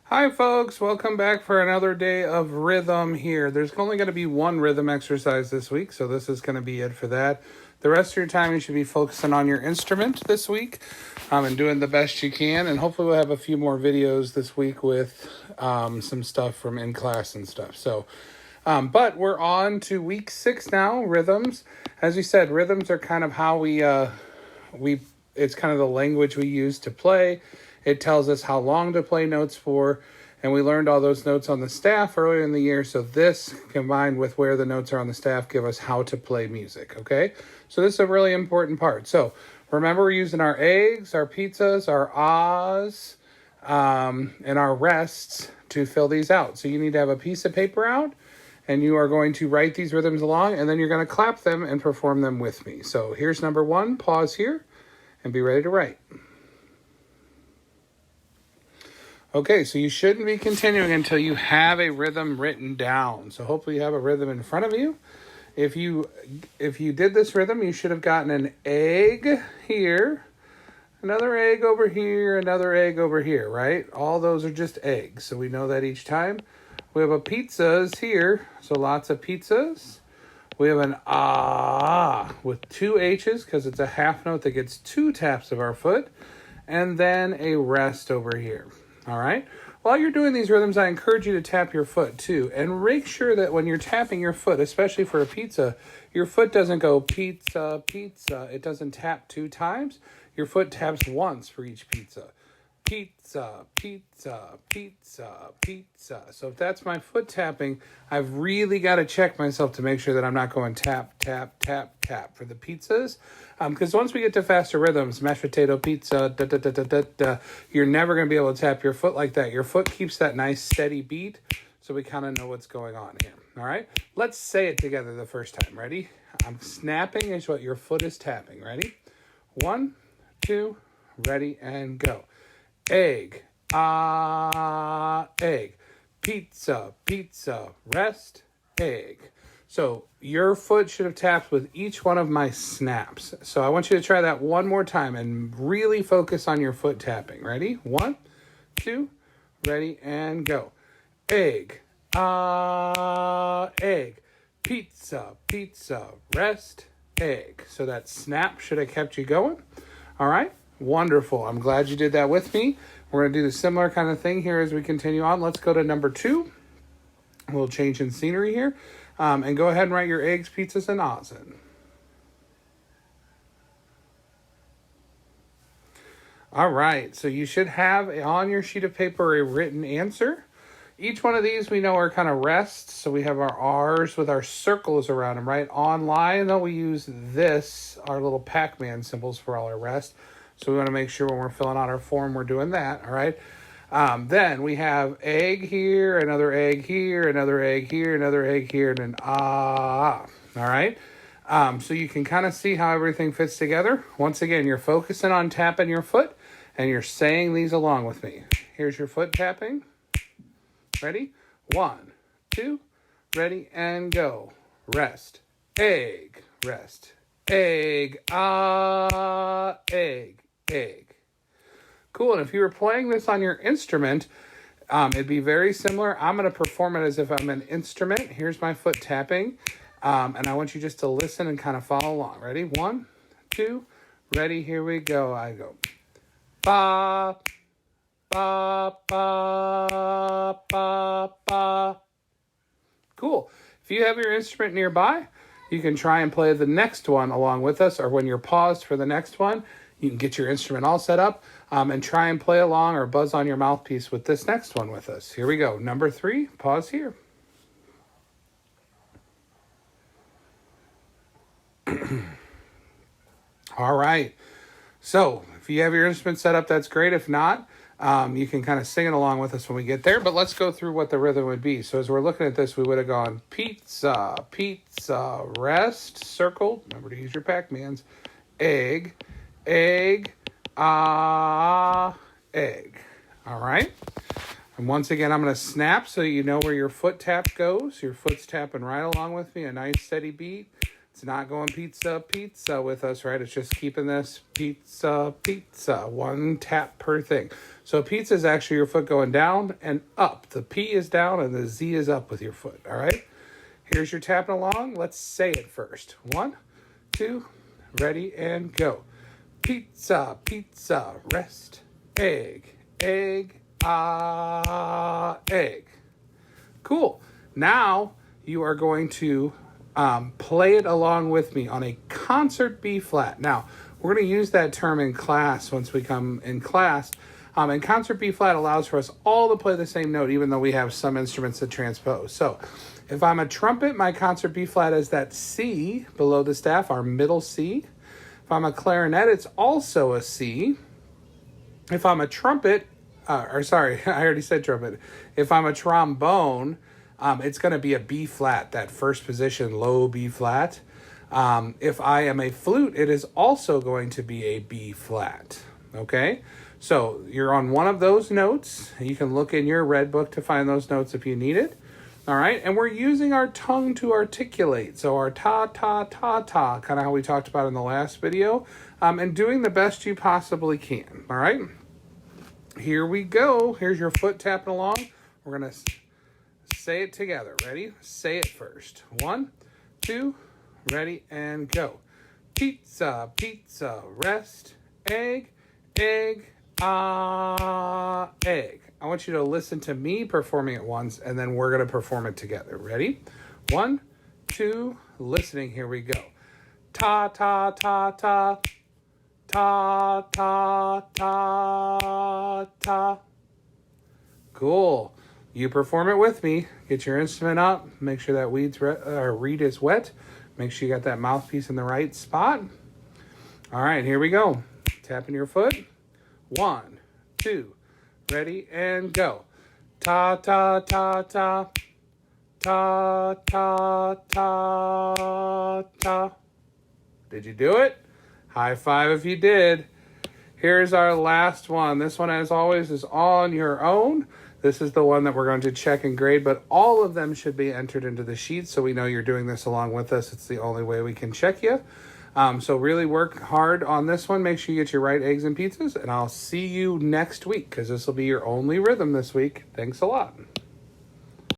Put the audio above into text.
Hi folks, welcome back for another day of rhythm here. There's only going to be one rhythm exercise this week, so this is going to be it for that. The rest of your time you should be focusing on your instrument this week and doing the best you can, and hopefully we'll have a few more videos this week with some stuff from in class and stuff. But we're on to week 6 now, rhythms. As you said, rhythms are kind of how it's kind of the language we use to play. It tells us how long to play notes for, and we learned all those notes on the staff earlier in the year, so this, combined with where the notes are on the staff, give us how to play music, okay? So this is a really important part. So remember, we're using our eggs, our pizzas, our ahs, and our rests to fill these out. So you need to have a piece of paper out, and you are going to write these rhythms along, and then you're going to clap them and perform them with me. So here's number 1, pause here, and be ready to write. Okay, so you shouldn't be continuing until you have a rhythm written down. So hopefully you have a rhythm in front of you. If you did this rhythm, you should have gotten an egg here, another egg over here, another egg over here, right? All those are just eggs, so we know that each time. We have a pizzas here, so lots of pizzas. We have an ah with 2 H's because it's a half note that gets 2 taps of our foot. And then a rest over here. All right. While you're doing these rhythms, I encourage you to tap your foot too. And make sure that when you're tapping your foot, especially for a pizza, your foot doesn't go pizza, pizza. It doesn't tap 2 times. Your foot taps once for each pizza. Pizza, pizza, pizza, pizza. So if that's my foot tapping, I've really got to check myself to make sure that I'm not going tap, tap, tap, tap for the pizzas. Because once we get to faster rhythms, mashed potato pizza, da, da, da, da, da, da, you're never going to be able to tap your foot like that. Your foot keeps that nice steady beat, so we kind of know what's going on here. All right? Let's say it together the first time. Ready? I'm snapping is what your foot is tapping. Ready? 1, 2, ready, and go. Egg, egg, pizza, pizza, rest, egg. So your foot should have tapped with each one of my snaps. So I want you to try that one more time and really focus on your foot tapping. Ready? 1, 2, ready, and go. Egg, egg, pizza, pizza, rest, egg. So that snap should have kept you going. All right? Wonderful. I'm glad you did that with me. We're going to do the similar kind of thing here as we continue on. Let's go to number 2. We'll change in scenery here. And go ahead and write your eggs, pizzas, and ahs in. All right. So you should have on your sheet of paper a written answer. Each one of these we know are kind of rests. So we have our R's with our circles around them, right? Online, though, we use this, our little Pac-Man symbols for all our rest. So we want to make sure when we're filling out our form, we're doing that, all right? Then we have egg here, another egg here, another egg here, another egg here, and an ah, all right? So you can kind of see how everything fits together. Once again, you're focusing on tapping your foot, and you're saying these along with me. Here's your foot tapping. Ready? 1, 2, ready, and go. Rest, egg, rest, egg, ah, egg, egg. Cool, and if you were playing this on your instrument, it'd be very similar. I'm going to perform it as if I'm an instrument. Here's my foot tapping, and I want you just to listen and kind of follow along. Ready? 1, 2, ready, here we go. I go, ba, ba, ba, ba, ba. Cool. If you have your instrument nearby, you can try and play the next one along with us, or when you're paused for the next one, you can get your instrument all set up and try and play along or buzz on your mouthpiece with this next one with us. Here we go. Number 3, pause here. All right. So if you have your instrument set up, that's great. If not, you can kind of sing it along with us when we get there. But let's go through what the rhythm would be. So as we're looking at this, we would have gone pizza, pizza, rest, circled. Remember to use your Pac-Mans. Egg, egg, egg. All right. And once again, I'm going to snap so you know where your foot tap goes. Your foot's tapping right along with me, a nice steady beat. It's not going pizza, pizza with us, right? It's just keeping this pizza, pizza, one tap per thing. So pizza is actually your foot going down and up. The P is down and the Z is up with your foot, all right? Here's your tapping along. Let's say it first. 1, 2, ready, and go. Pizza, pizza, rest, egg, egg, egg. Cool. Now you are going to play it along with me on a concert B flat. Now, we're going to use that term in class once we come in class. And concert B flat allows for us all to play the same note, even though we have some instruments that transpose. So if I'm a trumpet, my concert B flat is that C below the staff, our middle C. If I'm a clarinet, it's also a C. If I'm a trumpet, I already said trumpet. If I'm a trombone, it's going to be a B flat, that first position, low B flat. If I am a flute, it is also going to be a B flat. Okay, so you're on one of those notes. You can look in your red book to find those notes if you need it. All right, and we're using our tongue to articulate. So our ta, ta, ta, ta, kind of how we talked about in the last video, and doing the best you possibly can. All right, here we go. Here's your foot tapping along. We're going to say it together. Ready? Say it first. 1, 2, ready, and go. Pizza, pizza, rest, egg, egg, egg. I want you to listen to me performing it once, and then we're going to perform it together. Ready? 1, 2, listening. Here we go. Ta, ta, ta, ta. Ta, ta, ta, ta. Cool. You perform it with me. Get your instrument up. Make sure that reed is wet. Make sure you got that mouthpiece in the right spot. All right, here we go. Tapping your foot. 1, 2, ready, and go. Ta, ta, ta, ta. Ta, ta, ta, ta. Did you do it? High five if you did. Here's our last one. This one, as always, is on your own. This is the one that we're going to check and grade, but all of them should be entered into the sheet so we know you're doing this along with us. It's the only way we can check you. So really work hard on this one. Make sure you get your right eggs and pizzas, and I'll see you next week because this will be your only rhythm this week. Thanks a lot.